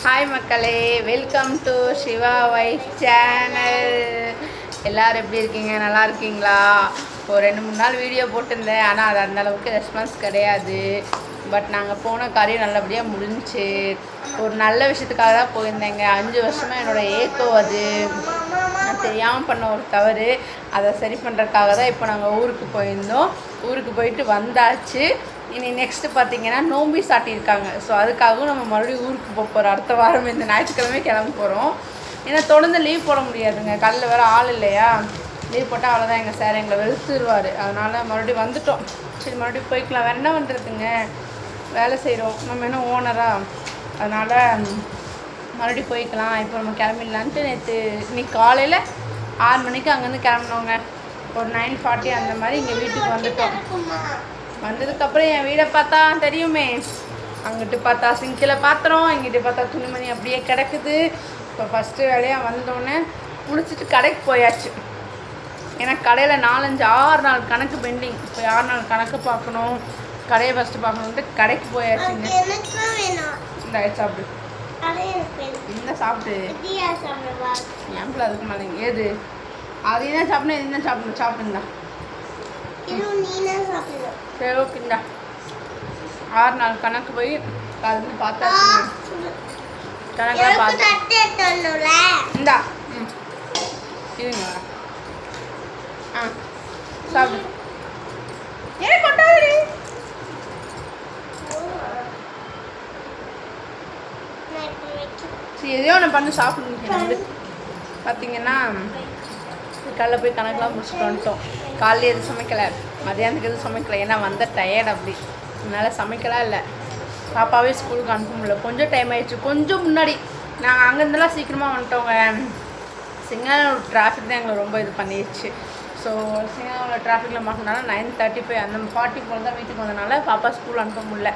Hi மக்களே, welcome to Siva wife channel. எல்லோரும் எப்படி இருக்கீங்க? நல்லா இருக்கீங்களா? ஒரு 2-3 நாள் வீடியோ போட்டிருந்தேன், ஆனால் அது அந்தளவுக்கு ரெஸ்பான்ஸ் கிடையாது. பட் நாங்கள் போன காரியம் நல்லபடியாக முடிஞ்சிச்சு. ஒரு நல்ல விஷயத்துக்காக தான் போயிருந்தேங்க. 5 வருஷமாக என்னோடய ஏக்கம் அது. நான் தெரியாமல் பண்ண ஒரு தவறு, அதை சரி பண்ணுறதுக்காக தான் இப்போ நாங்கள் ஊருக்கு போயிருந்தோம். ஊருக்கு போயிட்டு வந்தாச்சு. இனி நெக்ஸ்ட்டு பார்த்திங்கன்னா நோம்பி சாட்டியிருக்காங்க. ஸோ அதுக்காகவும் நம்ம மறுபடியும் ஊருக்கு போகிறோம். அடுத்த வாரம் இந்த ஞாயிற்றுக்கிழமை கிளம்ப போகிறோம். ஏன்னா தொடர்ந்து லீவ் போட முடியாதுங்க. காலையில் வேறு ஆள் இல்லையா? லீவ் போட்டால் அவ்வளோதான், எங்கள் சார் எங்களை வெறுத்துருவார். அதனால் மறுபடியும் வந்துட்டோம். சரி, மறுபடியும் போய்க்கலாம். வேறு என்ன பண்ணுறதுங்க, வேலை செய்கிறோம், நம்ம என்ன ஓனராக. அதனால் மறுபடியும் போய்க்கலாம். இப்போ நம்ம கிளம்பிடலான்ட்டு இன்னைக்கு காலையில் 6 மணிக்கு அங்கேருந்து கிளம்பினோங்க. ஒரு 9:40 அந்த மாதிரி இங்கே வீட்டுக்கு வந்துட்டோம். வந்ததுக்கப்புறம் என் வீடை பார்த்தா தெரியுமே, அங்கிட்டு பார்த்தா சிங்கில் பாத்திரம், இங்கிட்டு பார்த்தா துணிமணி அப்படியே கிடக்குது. இப்போ ஃபஸ்ட்டு வேலையாக வந்தோடனே முடிச்சுட்டு கடைக்கு போயாச்சு. ஏன்னா கடையில் 4-5-6 நாள் கணக்கு பெண்டிங். இப்போ 6 நாள் கணக்கு பார்க்கணும், கடையை ஃபஸ்ட்டு பார்க்கணுன்ட்டு கடைக்கு போயாச்சுங்க. இந்த சாப்பிடு, இந்த சாப்பிடு, என் பிள்ளை அதுக்கு மேலே ஏது அது என்ன சாப்பிடணும், இது என்ன சாப்பிடணும், சாப்பிடுங்களா? சரி, ஓகேண்டா. 6 நாள் கணக்கு போய் அது பார்த்தா கணக்கெல்லாம் பார்த்து இந்தா இருங்க. சாப்பிடு. ஏன் கொண்டாடி சரி, எதையோ ஒன்று பண்ணி சாப்பிடுங்க. பார்த்தீங்கன்னா காலைல போய் கணக்கெலாம் முடிச்சுட்டு வந்துட்டோம். காலையில் எதுவும் சமைக்கலை, மதியானத்துக்கு எதுவும் சமைக்கலை. ஏன்னா வந்த டயர்ட் அப்படி, அதனால் சமைக்கலாம் இல்லை. பாப்பாவே ஸ்கூலுக்கு அனுப்ப முடியல. கொஞ்சம் டைம் ஆகிடுச்சு. கொஞ்சம் முன்னாடி நாங்கள் அங்கேருந்துலாம் சீக்கிரமாக வந்துட்டோங்க. சிங்கனூர் டிராஃபிக் தான் எங்களை ரொம்ப இது பண்ணிடுச்சு. ஸோ சிங்கனூரில் டிராஃபிக்கில் மாட்டினால 9:35 அந்த 40 போல் தான் வீட்டுக்கு வந்தனால பாப்பா ஸ்கூல் அனுப்ப முடியல.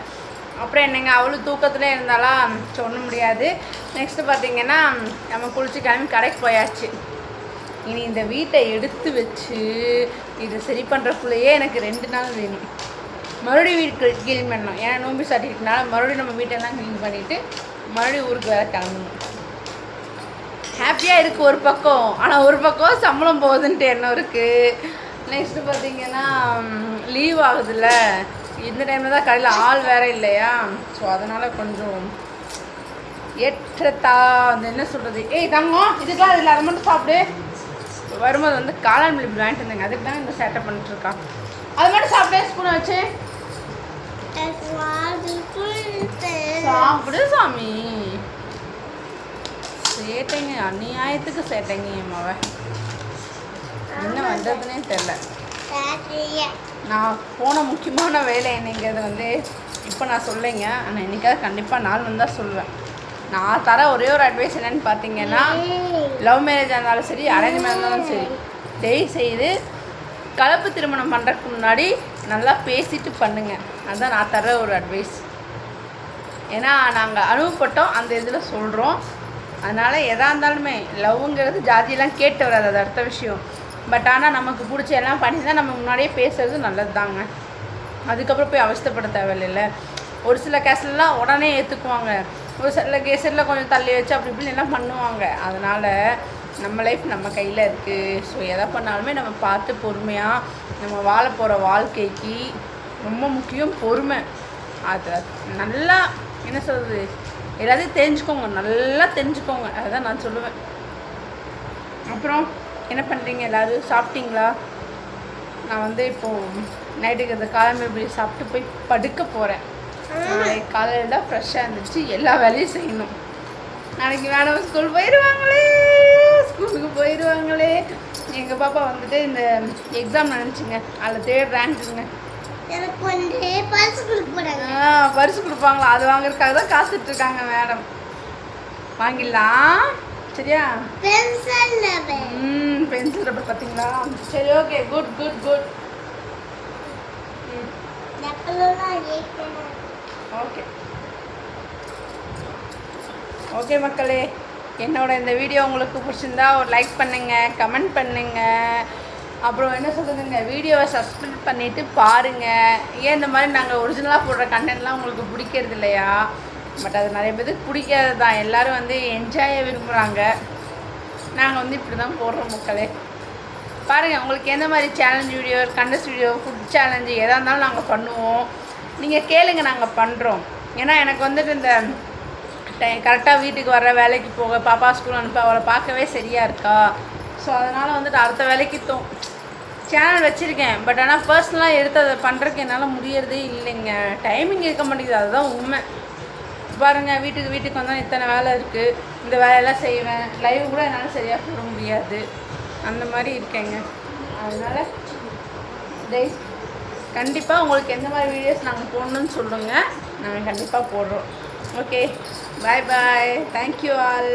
அப்புறம் என்னங்க, அவளும் தூக்கத்தில் இருந்தாலும் சொல்ல முடியாது. நெக்ஸ்ட்டு பார்த்திங்கன்னா நம்ம குளிச்சு கிளம்பி கடைக்கு போயாச்சு. இனி இந்த வீட்டை எடுத்து வச்சு இதை சரி பண்ணுறக்குள்ளேயே எனக்கு 2 நாள் வேணும். மறுபடியும் வீட்டு க்ளீன் பண்ணணும். ஏன்னா நோம்பி சாட்டிக்கிட்டனால மறுபடியும் நம்ம வீட்டெல்லாம் க்ளீன் பண்ணிவிட்டு மறுபடியும் ஊருக்கு வேறு கிளம்பணும். ஹாப்பியாக இருக்குது ஒரு பக்கம், ஆனால் ஒரு பக்கம் சம்பளம் போகுதுன்ட்டு எண்ணம் இருக்குது. நெக்ஸ்ட்டு பார்த்திங்கன்னா லீவ் ஆகுதுல்ல, இந்த டைமில் தான் கடையில் ஆள் வேறு இல்லையா? ஸோ அதனால் கொஞ்சம் ஏற்றத்தா அந்த என்ன சொல்கிறது. ஏய் தங்கம், இதுக்கெலாம் அதில் அதை மட்டும் சாப்பிடு. வரும்போது வந்து காளான் இப்படி வாங்கிட்டு வந்தாங்க, அதுக்கு தான் இந்த சேட்டை பண்ணிட்டுருக்கா. அது மட்டும் சாப்பிட்டே ஸ்பூனை வச்சு சாப்பிடு சாமி. சேட்டைங்க, அநியாயத்துக்கு சேட்டைங்க என் மாவை. என்ன பண்ணுறதுனே தெரில. நான் போன முக்கியமான வேலை என்னங்கிறது வந்து இப்போ நான் சொல்லைங்க, ஆனால் என்றைக்காவது கண்டிப்பாக நாள் வந்தால் சொல்லுவேன். நான் தர ஒரே ஒரு அட்வைஸ் என்னென்னு பார்த்தீங்கன்னா, லவ் மேரேஜாக இருந்தாலும் சரி, அரேஞ்ச் மேரேஜ் இருந்தாலும் சரி, தயவுசெய்து கலப்பு திருமணம் பண்ணுறதுக்கு முன்னாடி நல்லா பேசிட்டு பண்ணுங்கள். அதுதான் நான் தர ஒரு அட்வைஸ். ஏன்னா நாங்கள் அனுபவப்பட்டோம், அந்த இதில் சொல்கிறோம். அதனால் எதாக இருந்தாலுமே லவ்ங்கிறது ஜாதியெல்லாம் கேட்டு வராது, அது அடுத்த விஷயம். பட் ஆனால் நமக்கு பிடிச்ச எல்லாம் பண்ணி தான் நம்ம முன்னாடியே பேசுறது நல்லது தாங்க. அதுக்கப்புறம் போய் அவஸ்தைப்பட தேவையில்லை. ஒரு சில கேஸ்லாம் உடனே ஏற்றுக்குவாங்க, ஒரு சில கேஸில் கொஞ்சம் தள்ளி வச்சு அப்படி இப்படின்னு எல்லாம் பண்ணுவாங்க. அதனால் நம்ம லைஃப் நம்ம கையில் இருக்குது. ஸோ எதை பண்ணாலுமே நம்ம பார்த்து பொறுமையாக நம்ம வாழ போகிற வாழ்க்கைக்கு ரொம்ப முக்கியம் பொறுமை. அதை நல்லா என்ன சொல்கிறது, எல்லாத்தையும் தெரிஞ்சுக்கோங்க, நல்லா தெரிஞ்சுக்கோங்க. அதுதான் நான் சொல்லுவேன். அப்புறம் என்ன பண்ணுறீங்க எல்லோரும்? சாப்பிட்டீங்களா? நான் வந்து இப்போது நைட்டுக்கு இந்த காலம்பு இப்படி சாப்பிட்டு போய் படுக்க போகிறேன். நாளைக்கு காலையில் தான் ஃப்ரெஷ்ஷாக இருந்துச்சு, எல்லா வேலையும் செய்யணும். நாளைக்கு மேடம் ஸ்கூலுக்கு போயிடுவாங்களே. எங்கள் பாப்பா வந்துட்டு இந்த எக்ஸாம் நினச்சிங்க, அதில் 3rd ரேங்க்குங்க. எனக்கு வந்து பரிசு கொடுப்பாங்களா, அது வாங்குறதுக்காக தான் காத்துட்ருக்காங்க மேடம். வாங்கிடலாம் சரியா? பென்சில் ரப்பர் பார்த்தீங்களா? சரி, okay, good good good. Okay okay மக்களே, என்னோட இந்த வீடியோ உங்களுக்கு பிடிச்சிருந்தா ஒரு லைக் பண்ணுங்கள், கமெண்ட் பண்ணுங்கள். அப்புறம் என்ன சொல்கிறதுங்க, வீடியோவை சப்ஸ்கிரைப் பண்ணிவிட்டு பாருங்கள். ஏன் இந்த மாதிரி நாங்கள் ஒரிஜினலாக போடுற கண்டென்ட்லாம் உங்களுக்கு பிடிக்கிறது இல்லையா? பட் அது நிறைய பேருக்கு பிடிக்காது தான். எல்லோரும் வந்து என்ஜாயை விரும்புகிறாங்க. நாங்கள் வந்து இப்படி தான் போடுறோம் மக்களே. பாருங்கள், உங்களுக்கு எந்த மாதிரி challenge video, contest video, food challenge எதாக இருந்தாலும் நாங்கள் பண்ணுவோம். நீங்கள் கேளுங்க, நாங்கள் பண்ணுறோம். ஏன்னா எனக்கு வந்துட்டு இந்த கரெக்டாக வீட்டுக்கு வர, வேலைக்கு போக, பாப்பா ஸ்கூல் அனுப்ப, அவளை பார்க்கவே சரியாக இருக்கா. ஸோ அதனால் வந்துட்டு அடுத்த வேலைக்கு சேனல் வச்சுருக்கேன். பட் ஆனால் பர்சனலாக எடுத்து அதை பண்ணுறதுக்கு என்னால் முடியறதே இல்லைங்க. டைமிங் இருக்க மாட்டேங்குது, அதுதான் உண்மை. பாருங்கள், வீட்டுக்கு வந்தால் இத்தனை வேலை இருக்குது. இந்த வேலையெல்லாம் செய்வேன். லைவ் கூட என்னால் சரியாக போட முடியாது. அந்த மாதிரி இருக்கேங்க. அதனால் கண்டிப்பாக உங்களுக்கு எந்த மாதிரி வீடியோஸ் நாங்கள் போடணுன்னு சொல்லுங்கள். நாங்கள் கண்டிப்பாக போடுறோம். Okay, bye bye. Thank you all.